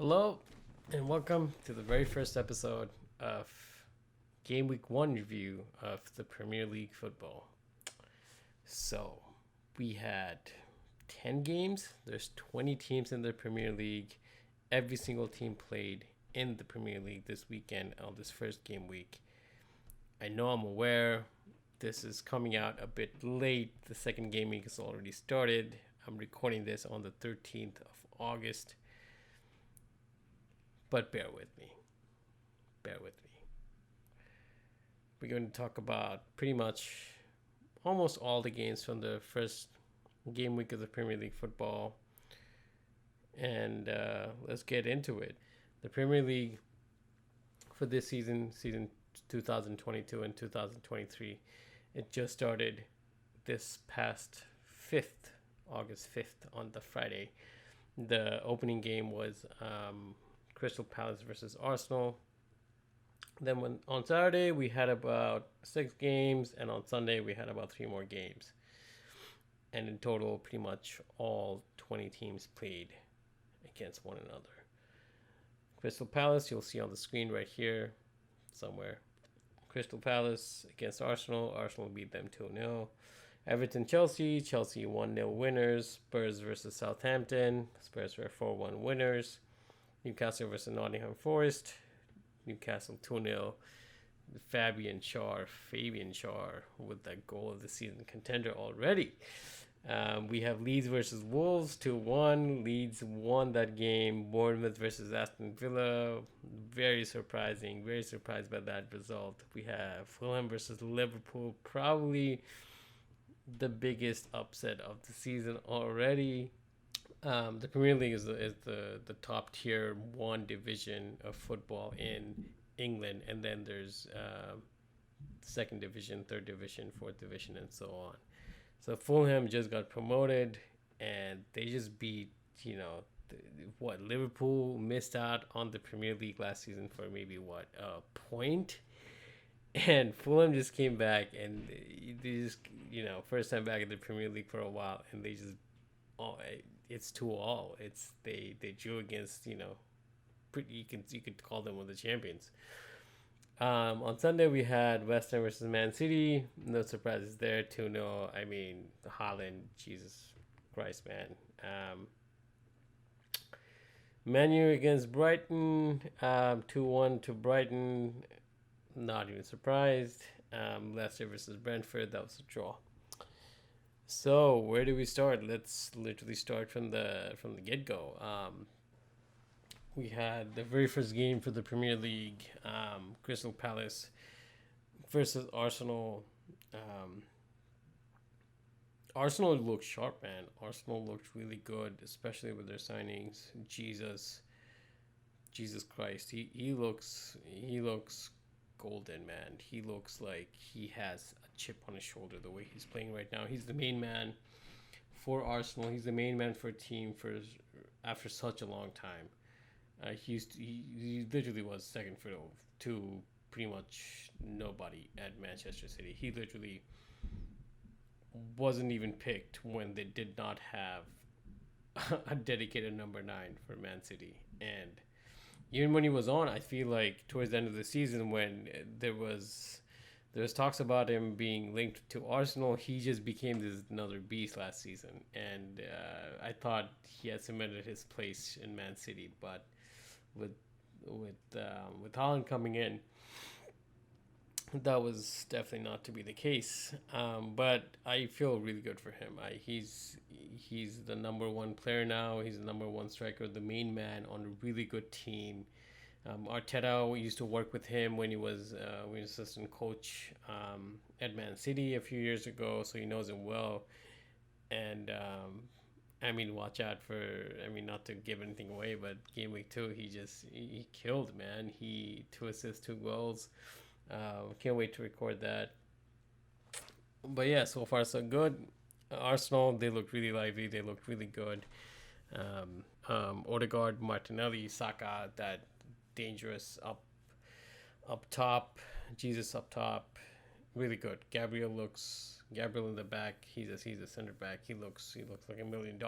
Hello, and welcome to the very first episode of Game Week 1 review of the Premier League football. So, we had 10 games. There's 20 teams in the Premier League. Every single team played in the Premier League this weekend on this first game week. I know I'm aware this is coming out a bit late. The second game week has already started. I'm recording this on the 13th of August. But bear with me. Bear with me. We're going to talk about pretty much almost all the games from the first game week of the Premier League football. And let's get into it. The Premier League for this season 2022 and 2023, it just started this past August 5th on the Friday. The opening game was Crystal Palace versus Arsenal. Then on Saturday we had about 6 games, and on Sunday we had about 3 more games. And in total, pretty much all 20 teams played against one another. Crystal Palace, you'll see on the screen right here somewhere. Crystal Palace against Arsenal. Arsenal beat them 2-0. Everton Chelsea 1-0 winners. Spurs versus Southampton. Spurs were 4-1 winners. Newcastle versus Nottingham Forest. Newcastle 2-0. Fabian Schär with that goal of the season contender already. We have Leeds versus Wolves 2-1. Leeds won that game. Bournemouth versus Aston Villa. Very surprising. Very surprised by that result. We have Fulham versus Liverpool. Probably the biggest upset of the season already. The Premier League is the top tier one division of football in England, and then there's second division, third division, fourth division, and so on. So Fulham just got promoted, and they just beat Liverpool missed out on the Premier League last season for maybe a point, and Fulham just came back, and they just first time back in the Premier League for a while, and they just it's 2-2. It's they drew against you could call them one of the champions. On Sunday we had West Ham versus Man City. No surprises there. 2-0. I mean, Haaland, Jesus Christ, man. Man U against Brighton. 2-1 to Brighton. Not even surprised. Leicester versus Brentford. That was a draw. So where do we start? Let's literally start from the get-go. We had the very first game for the Premier League, Crystal Palace versus Arsenal. Arsenal looked sharp, man. Arsenal looked really good, especially with their signings. Jesus Christ, he looks golden, man. He looks like he has a chip on his shoulder the way he's playing right now. He's the main man for Arsenal. He's the main man for a team after such a long time. He literally was second fiddle to pretty much nobody at Manchester City. He literally wasn't even picked when they did not have a dedicated number 9 for Man City. And even when he was on, I feel like towards the end of the season, when there was talks about him being linked to Arsenal, he just became this another beast last season. And I thought he had cemented his place in Man City, but with Haaland coming in, that was definitely not to be the case. But I feel really good for him. He's the number 1 player now. He's the number 1 striker, the main man on a really good team. Arteta used to work with him when he was assistant coach at Man City a few years ago, so he knows him well. And I mean, watch out for, not to give anything away, but game week 2, he killed, man. 2 assists, 2 goals. Can't wait to record that. But yeah, so far so good. Arsenal, they look really lively. They look really good. Odegaard, Martinelli, Saka, that dangerous up top. Jesus up top, really good. Gabriel in the back. He's a center back. He looks like $1 million.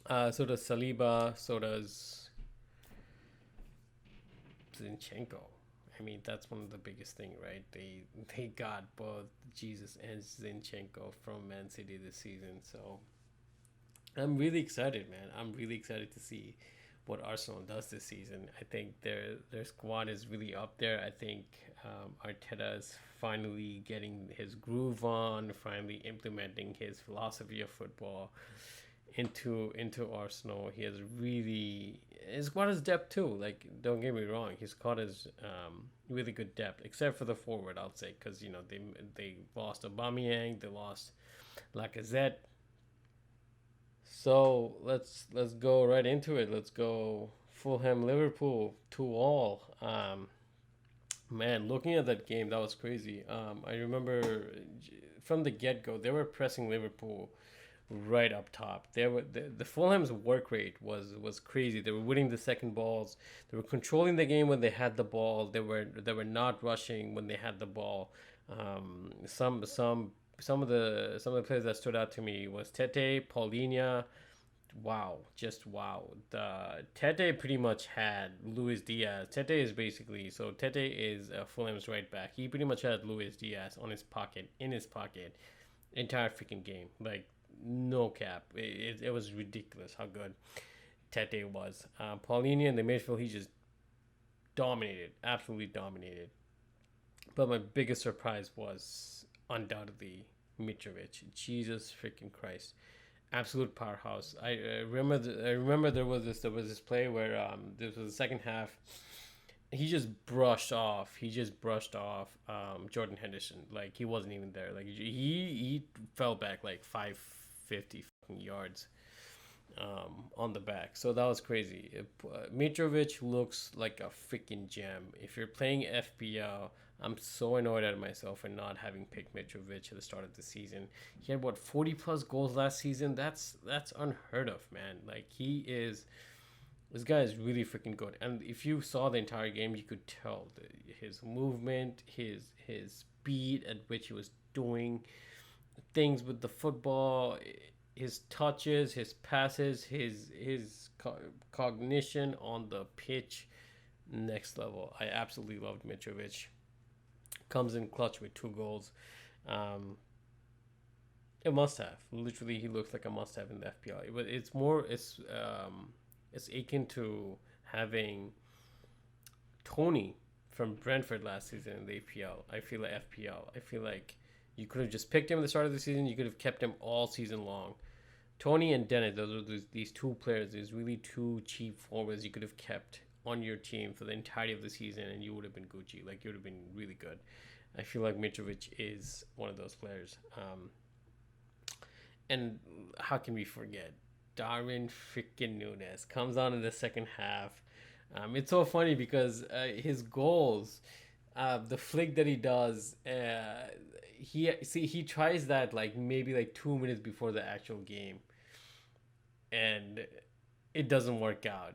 So does Saliba. So does Zinchenko. I mean, that's one of the biggest thing, right? They got both Jesus and Zinchenko from Man City this season. So I'm really excited, man. I'm really excited to see what Arsenal does this season. I think their squad is really up there. I think Arteta is finally getting his groove on, finally implementing his philosophy of football into Arsenal. He has really his squad is depth too. Like, don't get me wrong, his squad is really good depth, except for the forward, I'll say, because they lost Aubameyang, they lost Lacazette. So let's go right into it. Let's go Fulham Liverpool 2-2. Man, looking at that game, that was crazy. I remember from the get go they were pressing Liverpool right up top. The Fulham's work rate was crazy. They were winning the second balls. They were controlling the game when they had the ball. They were not rushing when they had the ball. Some of the players that stood out to me was Tete, Paulinha. Wow, just wow. The Tete pretty much had Luis Diaz. Tete is basically so Tete is Fulham's right back. He pretty much had Luis Diaz on his pocket, in his pocket, entire freaking game. Like, no cap. It was ridiculous how good Tete was. Paulinho in the midfield, he just dominated, absolutely dominated. But my biggest surprise was undoubtedly Mitrovic. Jesus freaking Christ, absolute powerhouse. I remember there was this play where this was the second half. He just brushed off Jordan Henderson, like he wasn't even there. Like he fell back like 550 yards on the back. So that was crazy. Mitrovic looks like a freaking gem. If you're playing FPL, I'm so annoyed at myself for not having picked Mitrovic at the start of the season. He had what 40 plus goals last season. That's unheard of, man. Like this guy is really freaking good. And if you saw the entire game, you could tell his movement, his speed at which he was doing things with the football, his touches, his passes, cognition on the pitch, next level. I absolutely loved Mitrovic. Comes in clutch with 2 goals. Um, a must have. Literally, he looks like a must have in the FPL. But it's akin to having Tony from Brentford last season in the APL. I feel like FPL. I feel like you could have just picked him at the start of the season. You could have kept him all season long. Tony and Dennis, those are these two players. These really two cheap forwards you could have kept on your team for the entirety of the season, and you would have been Gucci. Like, you would have been really good. I feel like Mitrovic is one of those players. And how can we forget? Darwin freaking Nunes comes on in the second half. It's so funny because his goals, the flick that he does, he tries that like maybe like 2 minutes before the actual game, and it doesn't work out.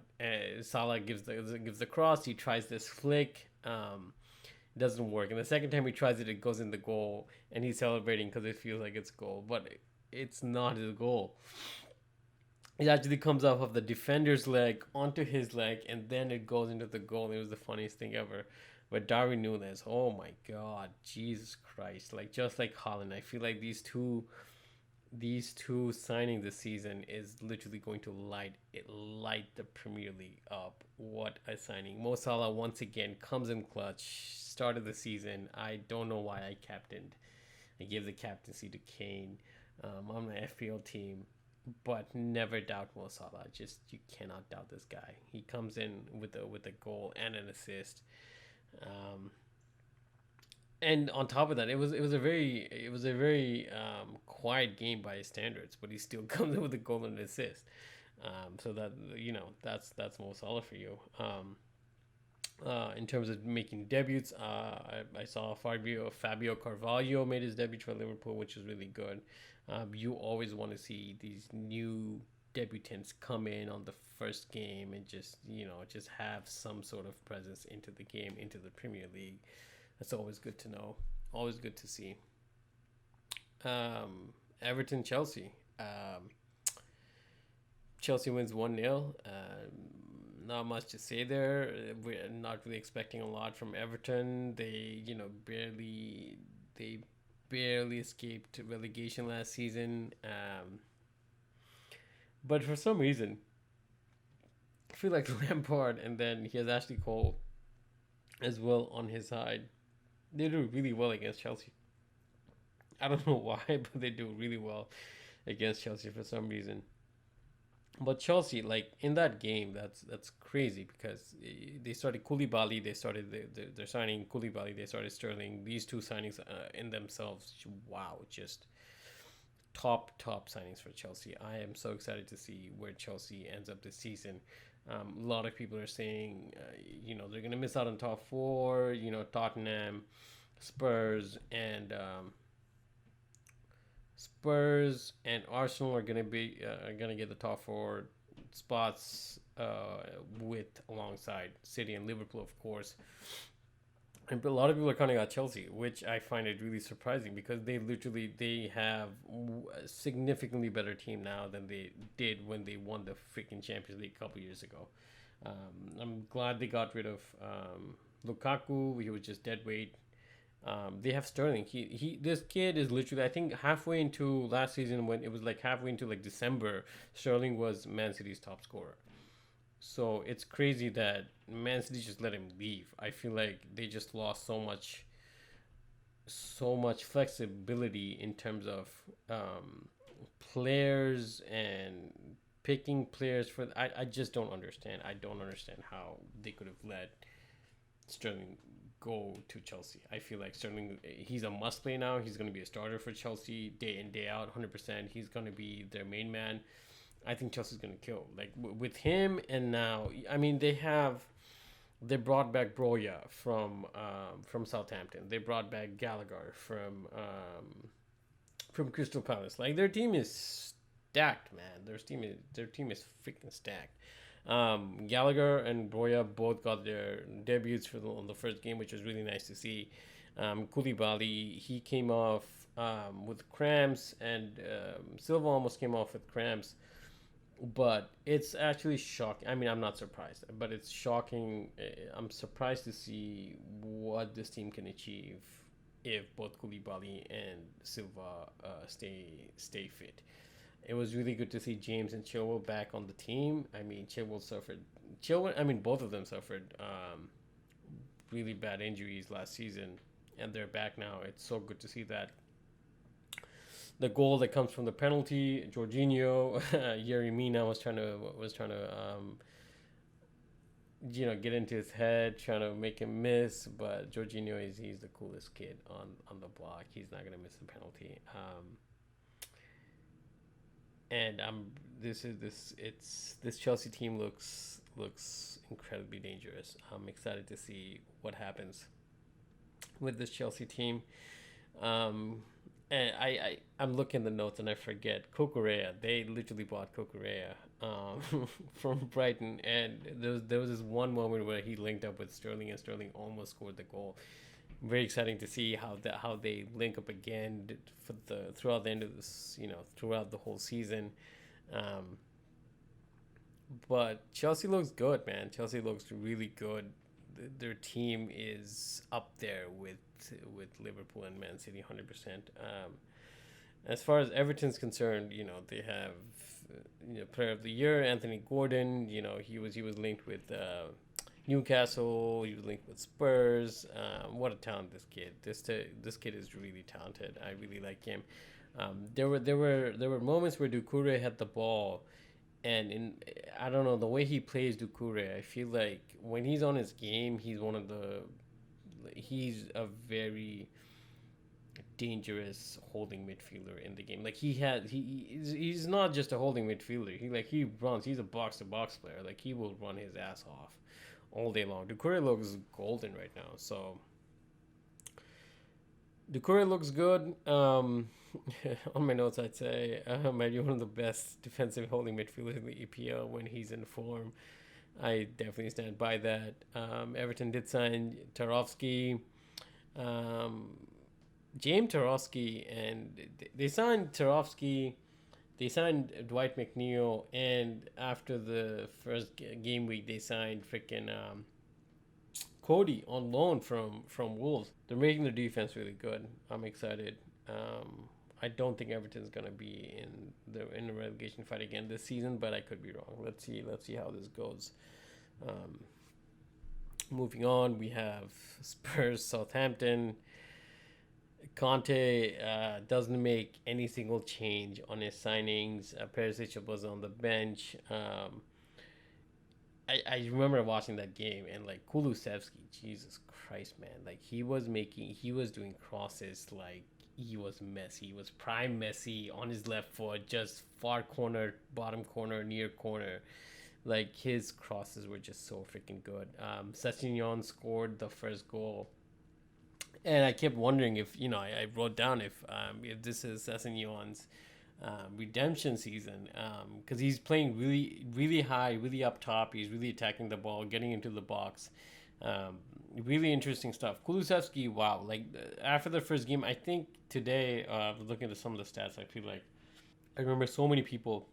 Salah gives the cross. He tries this flick. It doesn't work. And the second time he tries it, it goes in the goal, and he's celebrating because it feels like it's goal, but it's not his goal. It actually comes off of the defender's leg onto his leg, and then it goes into the goal. It was the funniest thing ever. But Darwin Nunes, oh my God, Jesus Christ! Like, just like Holland, I feel like these two signing this season is literally going to light the Premier League up. What a signing! Mo Salah once again comes in clutch. Start of the season, I don't know why I captained. I gave the captaincy to Kane on my FPL team, but never doubt Mo Salah. Just, you cannot doubt this guy. He comes in with a goal and an assist. Um, and on top of that, it was a very quiet game by his standards, but he still comes in with a goal and an assist. So that, that's Mo Salah for you. In terms of making debuts, I saw Fabio Carvalho made his debut for Liverpool, which is really good. You always want to see these new debutants come in on the first game and just have some sort of presence into the game, into the Premier League. That's always good to know. Always good to see. Everton Chelsea. Chelsea wins 1-0. Not much to say there. We're not really expecting a lot from Everton. They barely escaped relegation last season. But for some reason, I feel like Lampard and then he has Ashley Cole as well on his side. They do really well against Chelsea. I don't know why, but they do really well against Chelsea for some reason. But Chelsea, like in that game, that's crazy because they started Koulibaly, they're signing Koulibaly, they started Sterling. These two signings in themselves, wow, just top signings for Chelsea. I am so excited to see where Chelsea ends up this season. A lot of people are saying, they're gonna miss out on top four. Tottenham, Spurs, and Arsenal are gonna get the top four spots with alongside City and Liverpool, of course. And a lot of people are counting out Chelsea, which I find it really surprising because they have a significantly better team now than they did when they won the freaking Champions League a couple years ago. I'm glad they got rid of Lukaku. He was just dead weight. They have Sterling. This kid is literally, I think, halfway into last season, when it was like halfway into like December, Sterling was Man City's top scorer. So it's crazy that Man City just let him leave. I feel like they just lost so much flexibility in terms of players and picking players for. I just don't understand. I don't understand how they could have let Sterling go to Chelsea. I feel like Sterling, he's a must play now. He's going to be a starter for Chelsea day in, day out, 100%. He's going to be their main man. I think Chelsea's going to kill. Like with him, and now, I mean, they brought back Broya from Southampton. They brought back Gallagher from Crystal Palace. Like their team is stacked, man. Their team is freaking stacked. Gallagher and Broya both got their debuts on the first game, which was really nice to see. Koulibaly, he came off with cramps, and Silva almost came off with cramps. But it's actually shocking. I mean, I'm not surprised, but it's shocking. I'm surprised to see what this team can achieve if both Koulibaly and Silva stay fit. It was really good to see James and Chilwell back on the team. I mean, both of them suffered really bad injuries last season, and they're back now. It's so good to see that. The goal that comes from the penalty, Jorginho, Yerry Mina was trying to get into his head, trying to make him miss. But Jorginho he's the coolest kid on the block. He's not gonna miss the penalty. And this Chelsea team looks incredibly dangerous. I'm excited to see what happens with this Chelsea team. And I'm looking at the notes and I forget Cucurella. They literally bought Cucurella from Brighton, and there was this one moment where he linked up with Sterling, and Sterling almost scored the goal. Very exciting to see how they link up again throughout the end of this, throughout the whole season. But Chelsea looks good, man. Chelsea looks really good. Their team is up there with Liverpool and Man City, 100%. As far as Everton's concerned, they have Player of the Year Anthony Gordon. He was linked with Newcastle. He was linked with Spurs. What a talent this kid! This kid is really talented. I really like him. There were moments where Doucouré had the ball, and I don't know, the way he plays Doucouré, I feel like when he's on his game, he's a very dangerous holding midfielder in the game. Like he's not just a holding midfielder. He runs. He's a box to box player. Like he will run his ass off all day long. Doucouré looks golden right now. So Doucouré looks good. On my notes, I'd say might be one of the best defensive holding midfielders in the EPL when he's in form. I definitely stand by that. Everton did sign Tarkowski, James Tarkowski, and they signed Tarkowski. they signed Dwight McNeil, and after the first game week, they signed freaking Cody on loan from Wolves. They're making their defense really good. I'm excited. I don't think Everton's gonna be in the relegation fight again this season, but I could be wrong. Let's see. Let's see how this goes. Um, Moving on, we have Spurs, Southampton. Conte doesn't make any single change on his signings. Perisic was on the bench. I remember watching that game and like Kulusevski, Jesus Christ, man! Like he was doing crosses like he was Messi. He was prime Messi on his left foot, just far corner, bottom corner, near corner. Like his crosses were just so freaking good. Sessegnon scored the first goal, and I kept wondering if I wrote down if this is Sessegnon's redemption season because he's playing really really high, really up top. He's really attacking the ball, getting into the box. Um, Really interesting stuff. Kulusevski, wow! Like after the first game, I think today, looking at some of the stats, I feel like I remember so many people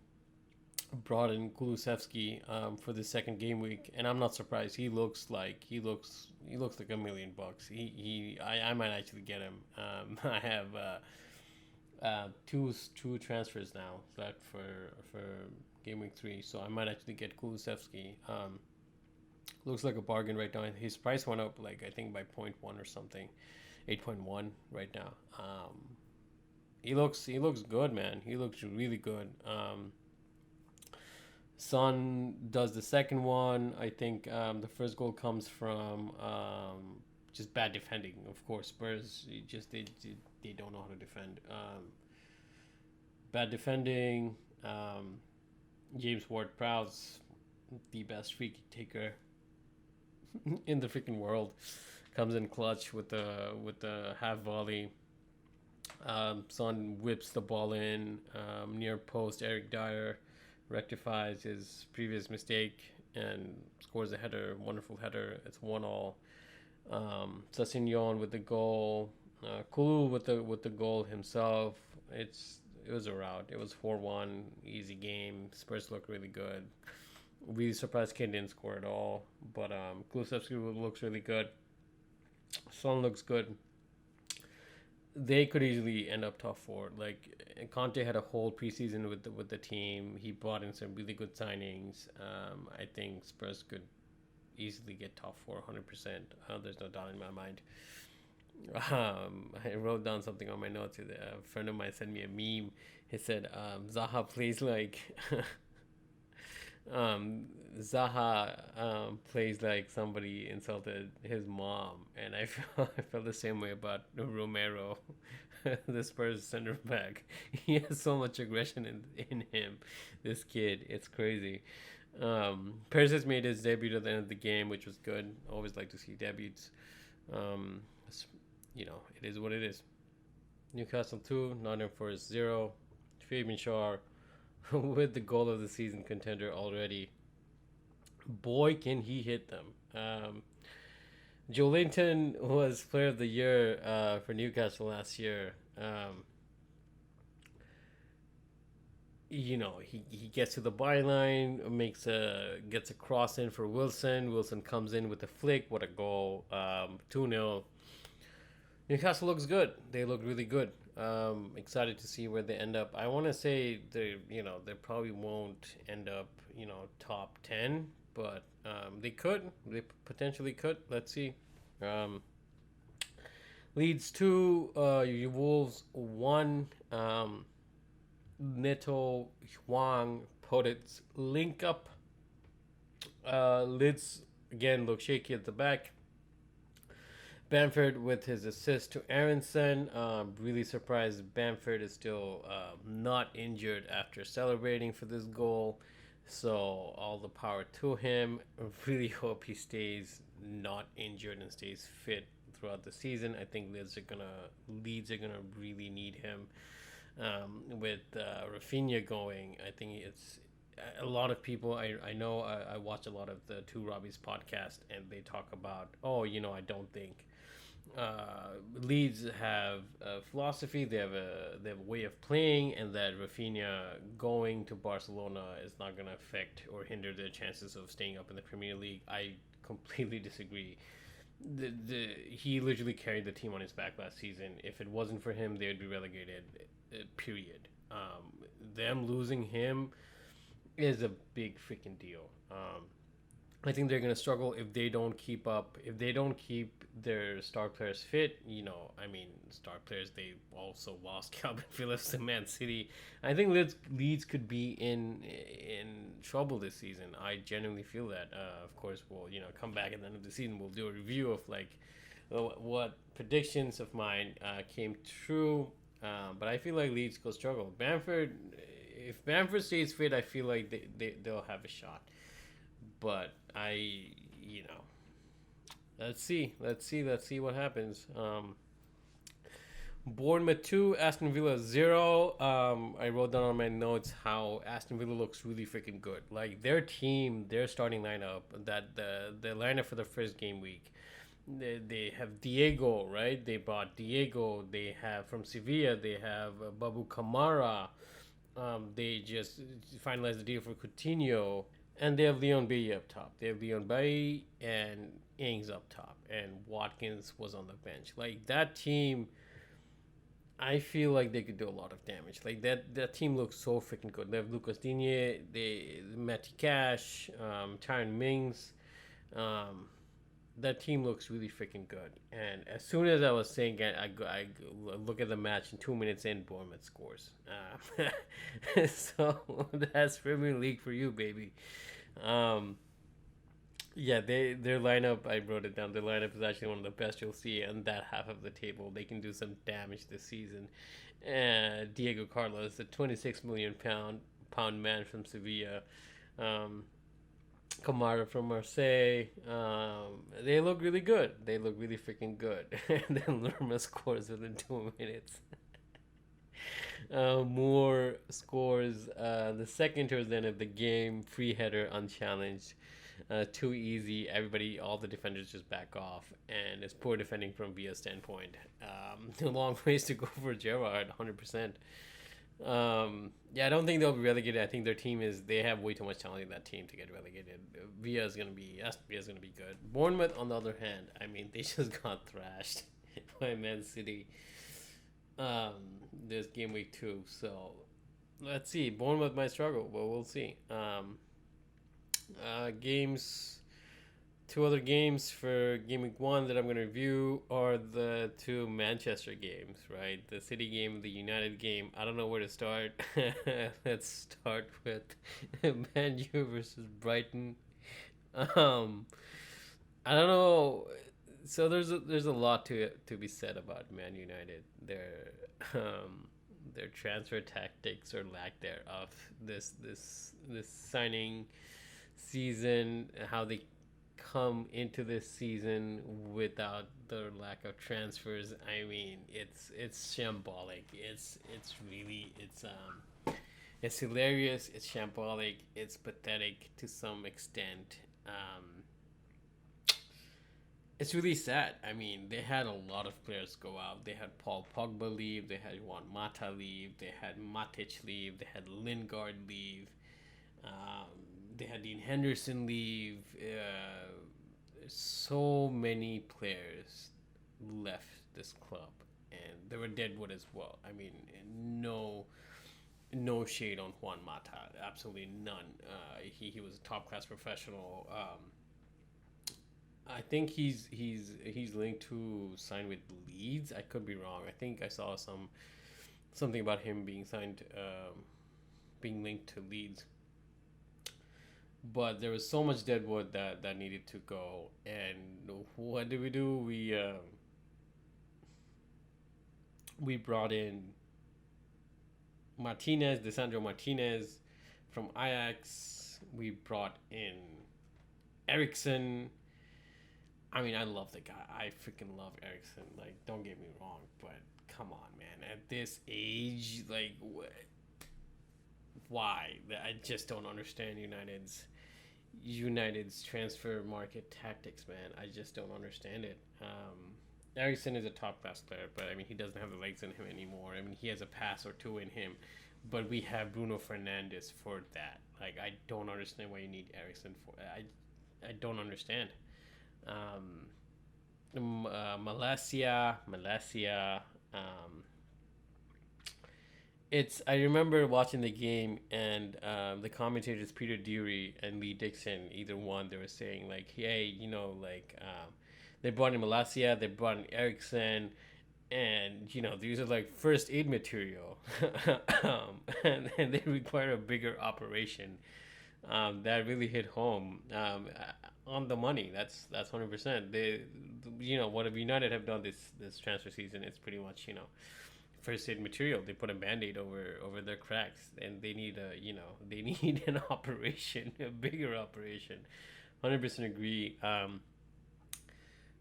brought in Kulusevski for the second game week, and I'm not surprised. He looks like $1 million. I might actually get him. I have two transfers now left for game week 3, so I might actually get Kulusevski. Looks like a bargain right now. His price went up like I think by point one or something, 8.1 right now. He looks good, man. He looks really good. Son does the second one. I think the first goal comes from just bad defending. Of course, Spurs they don't know how to defend. Bad defending. James Ward-Prowse, the best free kick taker in the freaking world, comes in clutch with the half volley. Son whips the ball in near post. Eric Dyer rectifies his previous mistake and scores a header, wonderful header. It's 1-1. Sassignon with the goal. Kulu with the goal himself. It was a rout. It was 4-1, easy game. Spurs look really good. Really surprised Kane didn't score at all. But Kulusevski looks really good. Son looks good. They could easily end up top 4. Like Conte had a whole preseason with the team. He brought in some really good signings. I think Spurs could easily get top 4, 100%. There's no doubt in my mind. I wrote down something on my notes. A friend of mine sent me a meme. He said Zaha plays like Zaha plays like somebody insulted his mom, and I felt the same way about Romero, the Spurs center back. He has so much aggression in him. This kid, it's crazy. Perisic made his debut at the end of the game, which was good. Always like to see debuts. It is what it is. Newcastle 2, Nottingham Forest 0. Fabian Schär with the goal of the season contender already. Boy, can he hit them. Joe Linton was player of the year for Newcastle last year. He gets to the byline, gets a cross in for Wilson. Wilson comes in with a flick. What a goal. 2-0. Newcastle looks good. They look really good. Excited to see where they end up. I want to say they probably won't end up, top 10, but they could. They potentially could. Let's see. Leeds 2, Wolves 1. Neto Huang put its link up. Leeds again look shaky at the back. Bamford with his assist to Aronson. Really surprised Bamford is still not injured after celebrating for this goal. So all the power to him. Really hope he stays not injured and stays fit throughout the season. I think Leeds are gonna really need him. With Rafinha going, I think it's a lot of people. I know I watch a lot of the Two Robbies podcast, and they talk about, I don't think Leeds have a philosophy. They have a way of playing, and that Rafinha going to Barcelona is not going to affect or hinder their chances of staying up in the Premier League. I completely disagree. He literally carried the team on his back last season. If it wasn't for him, they would be relegated. Period. Them losing him is a big freaking deal. I think they're going to struggle if they don't keep up. If they don't keep their star players fit, I mean, star players, they also lost Calvin Phillips to Man City. I think Leeds could be in trouble this season. I genuinely feel that. Of course, we'll come back at the end of the season. We'll do a review of what predictions of mine came true. But I feel like Leeds will struggle. If Bamford stays fit, I feel like they'll have a shot. But let's see what happens. Bournemouth 2, Aston Villa 0. I wrote down on my notes how Aston Villa looks really freaking good. Like their team, their starting lineup, that the lineup for the first game week. They have Diego, right? They bought Diego. They have from Sevilla. They have Babu Kamara. They just finalized the deal for Coutinho. And they have Leon Bailey up top. They have Leon Bailey and Ings up top. And Watkins was on the bench. Like, that team, I feel like they could do a lot of damage. Like, that team looks so freaking good. They have Lucas Digne, Matty Cash, Tyron Mings. That team looks really freaking good. And as soon as I was saying it, I look at the match, and 2 minutes in, Bournemouth scores. So that's Premier League for you, baby. Yeah, their lineup, I wrote it down. Their lineup is actually one of the best you'll see on that half of the table. They can do some damage this season. Diego Carlos, the 26 million pound man from Sevilla. Kamara from Marseille. They look really good. They look really freaking good. And then Lerma scores within 2 minutes. Moore scores the second towards the end of the game. Free header, unchallenged. Too easy. All the defenders just back off. And it's poor defending from Villa's standpoint. A long ways to go for Gerrard, 100%. I don't think they'll be relegated. I think their team they have way too much talent in that team to get relegated. Villa's gonna be good. Bournemouth, on the other hand, I mean, they just got thrashed by Man City. This game week 2, so let's see. Bournemouth might struggle, but we'll see. Two other games for game week 1 that I'm going to review are the 2 Manchester games, right? The City game, the United game. I don't know where to start. Let's start with Man U versus Brighton. I don't know. So there's a lot to be said about Man United. Their transfer tactics or lack thereof. This signing season, how they come into this season without the lack of transfers. I mean, it's shambolic. It's hilarious. It's shambolic. It's pathetic to some extent. It's really sad. I mean, they had a lot of players go out. They had Paul Pogba leave. They had Juan Mata leave. They had Matic leave. They had Lingard leave. They had Dean Henderson leave. So many players left this club, and there were Deadwood as well. I mean, no shade on Juan Mata, absolutely none. He was a top class professional. I think he's linked to sign with Leeds. I could be wrong. I think I saw something about him being signed, being linked to Leeds. But there was so much deadwood that needed to go. And what did we do? We brought in Desandro Martinez from Ajax. We brought in Eriksson. I mean, I love the guy. I freaking love Eriksson. Like, don't get me wrong, but come on, man. At this age, like, why? I just don't understand United's transfer market tactics, man. I just don't understand it. Ericsson is a top class player, but I mean he doesn't have the legs in him anymore. I mean he has a pass or two in him, but we have Bruno Fernandes for that. Like I don't understand why you need Ericsson for. I don't understand. Um, Malaysia. Um, it's. I remember watching the game and the commentators Peter Dury and Lee Dixon, either one, they were saying like, hey, they brought in Malaysia, they brought in Ericsson, and these are like first aid material, and they require a bigger operation. That really hit home on the money. That's 100%. What United have done this transfer season, it's pretty much first aid material. They put a band-aid over their cracks, and they need they need an operation, a bigger operation. 100% agree.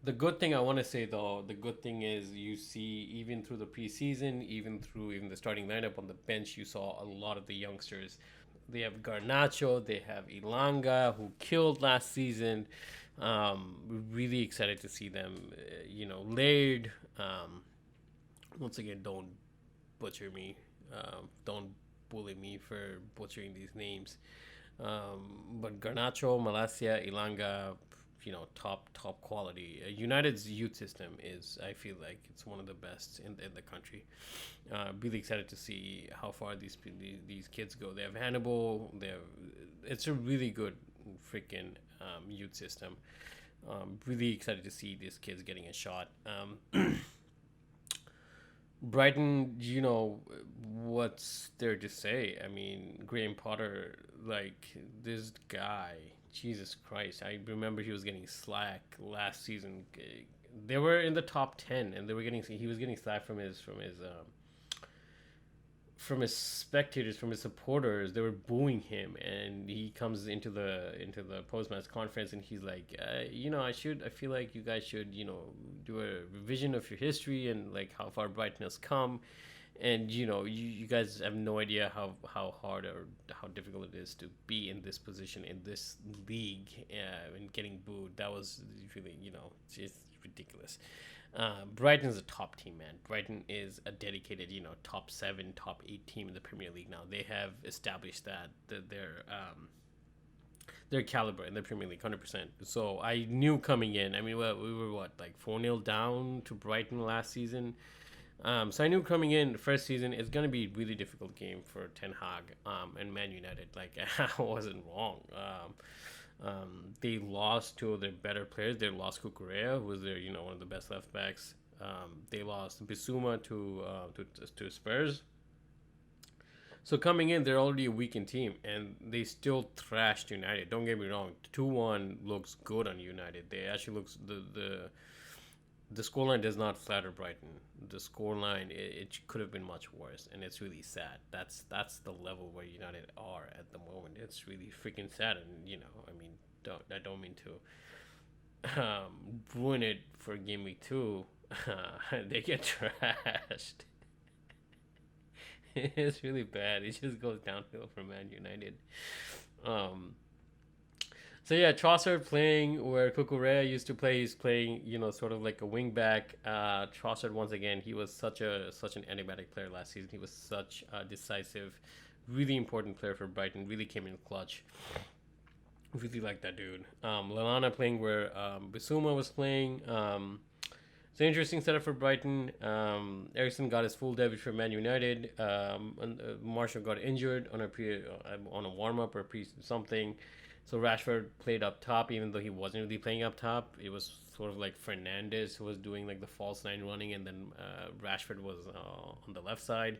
The good thing I want to say though, the good thing is you see even through the preseason, even the starting lineup on the bench, you saw a lot of the youngsters. They have Garnacho, they have Ilanga who killed last season. Really excited to see them. Laird. Once again, don't butcher me. Don't bully me for butchering these names. But Garnacho, Malaysia, Ilanga, top quality. United's youth system is, I feel like, it's one of the best in the country. Really excited to see how far these kids go. They have Hannibal. It's a really good freaking youth system. Really excited to see these kids getting a shot. Brighton, what's there to say? I mean, Graham Potter, like this guy, Jesus Christ! I remember he was getting slack last season. They were in the top 10, and he was getting slack from his spectators, from his supporters. They were booing him, and he comes into the post match conference, and he's like, I feel like you guys should, do a revision of your history and like how far Brighton has come, and you guys have no idea how hard or how difficult it is to be in this position in this league, and getting booed. That was really, it's ridiculous. Brighton's a top team, man. Brighton is a dedicated, top 7, top 8 team in the Premier League now. They have established that their caliber in the Premier League, 100%. So I knew coming in. I mean, we were like 4-0 down to Brighton last season. So I knew coming in the first season it's gonna be a really difficult game for Ten Hag and Man United. Like I wasn't wrong. They lost two of their better players. They lost Kukurea, who was their one of the best left backs. They lost Bissouma to Spurs. So coming in, they're already a weakened team, and they still thrashed United. Don't get me wrong, 2-1 looks good on United. They actually looks the scoreline does not flatter Brighton. The scoreline it could have been much worse, and it's really sad. That's the level where United are at the moment. It's really freaking sad, and I mean, I don't mean to ruin it for game week 2. They get trashed. It's really bad. It just goes downhill for Man United. So yeah, Trossard playing where Kukurea used to play. He's playing, sort of like a wing back. Trossard once again, he was such an enigmatic player last season. He was such a decisive, really important player for Brighton. Really came in clutch. Really like that dude. Lallana playing where Bissouma was playing. It's an interesting setup for Brighton. Ericsson got his full debut for Man United. Marshall got injured on a warm up or something. So Rashford played up top, even though he wasn't really playing up top. It was sort of like Fernandes who was doing like the false 9 running, and then Rashford was on the left side.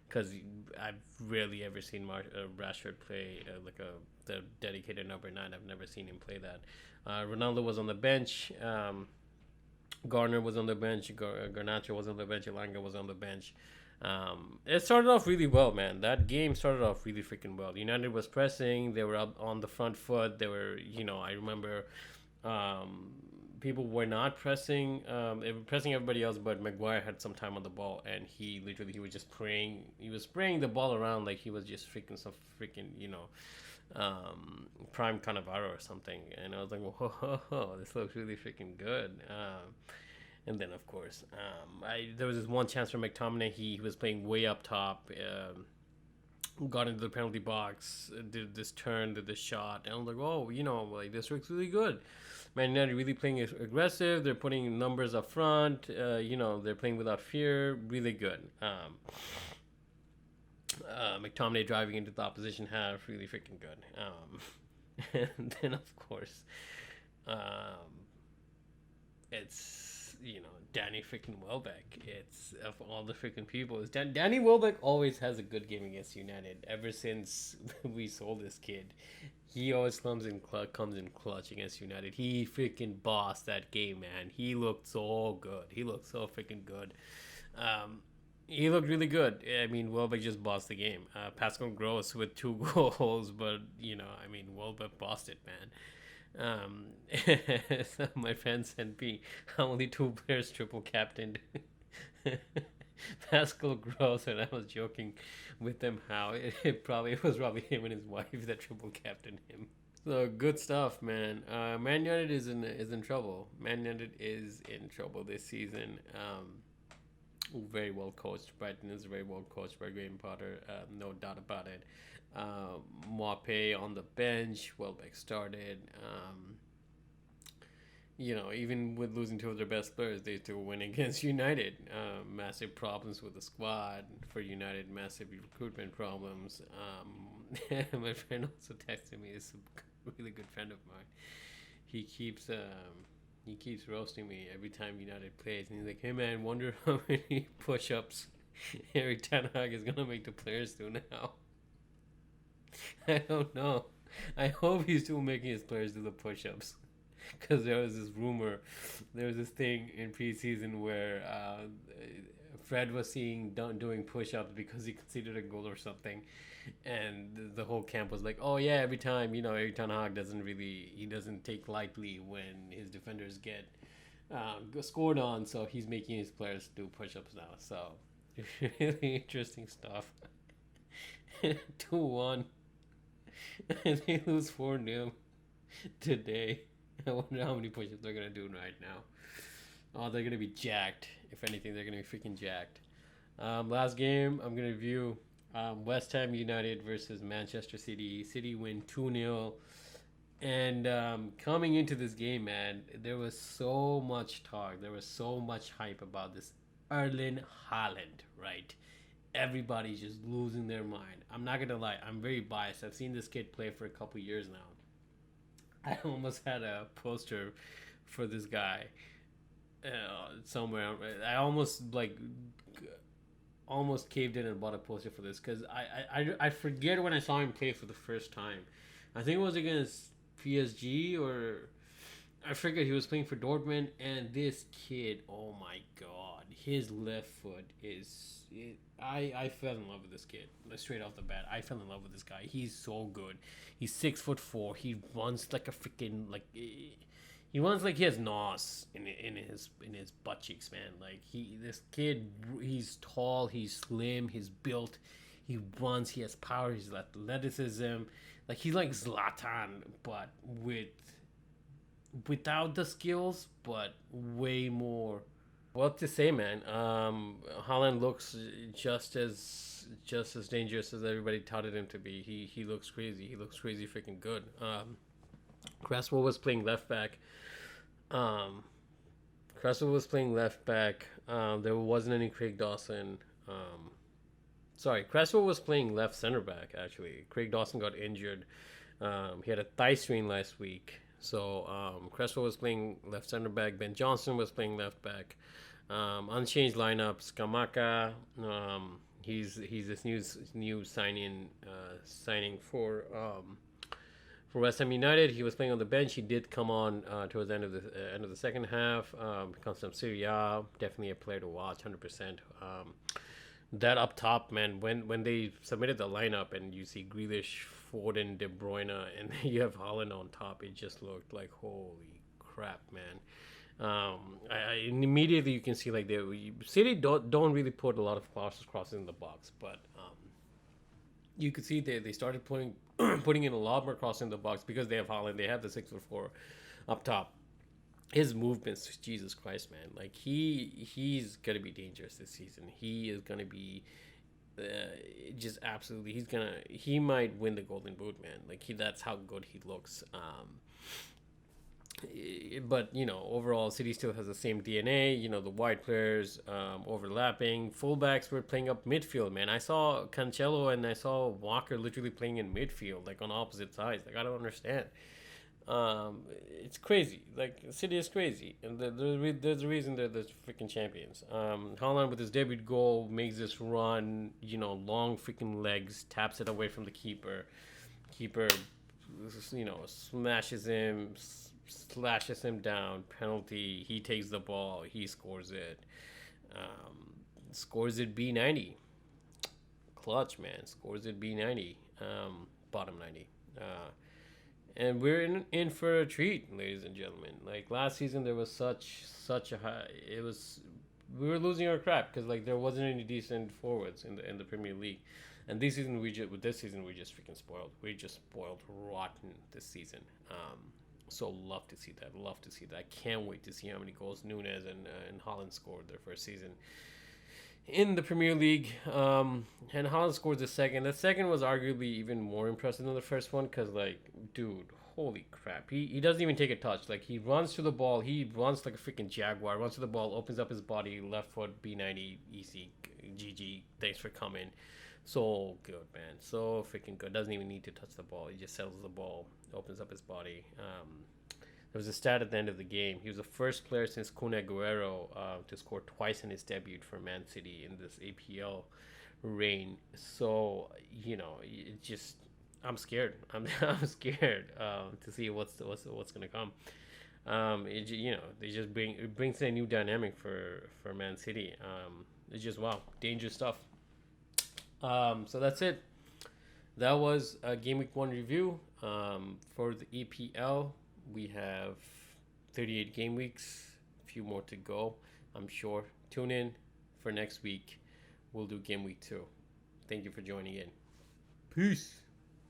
Because I've rarely ever seen Rashford play the dedicated number 9. I've never seen him play that. Ronaldo was on the bench. Garner was on the bench. Garnacho was on the bench. Elanga was on the bench. It started off really well, man. That game started off really freaking well. United was pressing. They were up on the front foot. They were, I remember people were not pressing. They were pressing everybody else, but Maguire had some time on the ball, and he was just praying. He was spraying the ball around like he was just prime Cannavaro or something. And I was like, whoa, this looks really freaking good. And then, of course, there was this one chance for McTominay. He was playing way up top, got into the penalty box, did this turn, did this shot, and I'm like, oh, like this looks really good. Man United really playing aggressive. They're putting numbers up front. They're playing without fear. Really good. McTominay driving into the opposition half, really freaking good. And then, of course, it's Danny freaking Welbeck. It's of all the freaking people. Danny Welbeck always has a good game against United. Ever since we sold this kid, he always comes in clutch against United. He freaking bossed that game, man. He looked so good. He looked so freaking good. He looked really good. I mean, Welbeck just bossed the game. Pascal Gross with 2 goals, but Welbeck bossed it, man. So my friend sent me how only 2 players triple captained Pascal Gross, and I was joking with them how it was probably him and his wife that triple captained him. So good stuff, man. Man United is in trouble. Man United is in trouble this season. Very well coached. Brighton is very well coached by Graham Potter. No doubt about it. Maupay on the bench. Welbeck started. Even with losing 2 of their best players, they still win against United. Massive problems with the squad for United. Massive recruitment problems. My friend also texted me. This is a really good friend of mine. He keeps roasting me every time United plays, and he's like, "Hey man, wonder how many push-ups Eric Ten Hag is gonna make the players do now." I don't know. I hope he's still making his players do the push-ups, because there was this thing in preseason where Fred was doing push-ups because he conceded a goal or something, and the whole camp was like, "Oh yeah, every time Eric Ten Hag doesn't take lightly when his defenders get scored on, so he's making his players do push-ups now." So really interesting stuff. 2-1. And they lose 4-0 today. I wonder how many push-ups they're gonna do right now. Oh, they're gonna be jacked. If anything, they're gonna be freaking jacked. Last game I'm gonna review. West Ham United versus Manchester City. City win 2-0. And coming into this game, man, there was so much talk. There was so much hype about this Erling Haaland, right? Everybody's just losing their mind. I'm not going to lie. I'm very biased. I've seen this kid play for a couple years now. I almost had a poster for this guy somewhere. I almost caved in and bought a poster for this because I forget when I saw him play for the first time. I think it was against PSG, or I forget. He was playing for Dortmund, and this kid, oh my god, his left foot I fell in love with this kid. Straight off the bat, I fell in love with this guy. He's so good. He's 6'4". He runs like a freaking he runs like he has nos in his butt cheeks, man. This kid, he's tall, he's slim, he's built, he runs, he has power, he's athleticism. He's like Zlatan, but without the skills, but way more. What to say, man? Haaland looks just as dangerous as everybody touted him to be. He looks crazy. He looks crazy freaking good. Cresswell was playing left back. There wasn't any Craig Dawson. Cresswell was playing left center back, actually. Craig Dawson got injured. He had a thigh strain last week. So Cresswell was playing left center back. Ben Johnson was playing left back. Unchanged lineup. Skamaka. He's this new signing for West Ham United. He was playing on the bench. He did come on towards the end of the second half. Comes from Serie A. Definitely a player to watch. 100%. That up top, man. When they submitted the lineup and you see Grealish, Foden, De Bruyne, and you have Haaland on top, it just looked like holy crap, man. Immediately you can see City don't really put a lot of crosses in the box, but you could see they started putting in a lot more crosses in the box because they have Haaland. They have the 6'4" up top, his movements, Jesus Christ, man. Like he's gonna be dangerous this season. He is gonna be uh, just absolutely. He might win the Golden Boot, man. Like that's how good he looks. But overall, City still has the same DNA. The wide players overlapping. Fullbacks were playing up midfield, man. I saw Cancelo and I saw Walker literally playing in midfield, like on opposite sides. Like I don't understand. It's crazy. Like City is crazy, and there's a reason they're the freaking champions. Holland with his debut goal makes this run. Long freaking legs, taps it away from the keeper. Keeper, smashes him, slashes him down. Penalty. He takes the ball. He scores it. Scores it B90. Clutch, man. Scores it B90. Bottom 90. And we're in for a treat, ladies and gentlemen. Like last season, there was such a high. It was we were losing our crap because like there wasn't any decent forwards in the Premier League, and this season we just freaking spoiled. We just spoiled rotten this season. So love to see that. Love to see that. I can't wait to see how many goals Nunes and Holland scored their first season in the Premier League. And Holland scored the second. The second was arguably even more impressive than the first one because, like, dude, holy crap. He doesn't even take a touch. Like, he runs to the ball. He runs like a freaking jaguar. Runs to the ball, opens up his body, left foot, B90, easy, GG. Thanks for coming. So good, man. So freaking good. Doesn't even need to touch the ball. He just settles the ball, opens up his body. There was a stat at the end of the game. He was the first player since Kun Aguero to score twice in his debut for Man City in this APL reign. So it just I'm scared. I'm scared to see what's gonna come. They just it brings a new dynamic for Man City. It's just wow, dangerous stuff. So that's it. That was a Game Week 1 review for the EPL. We have 38 game weeks, a few more to go, I'm sure. Tune in for next week. We'll do game week 2. Thank you for joining in. Peace.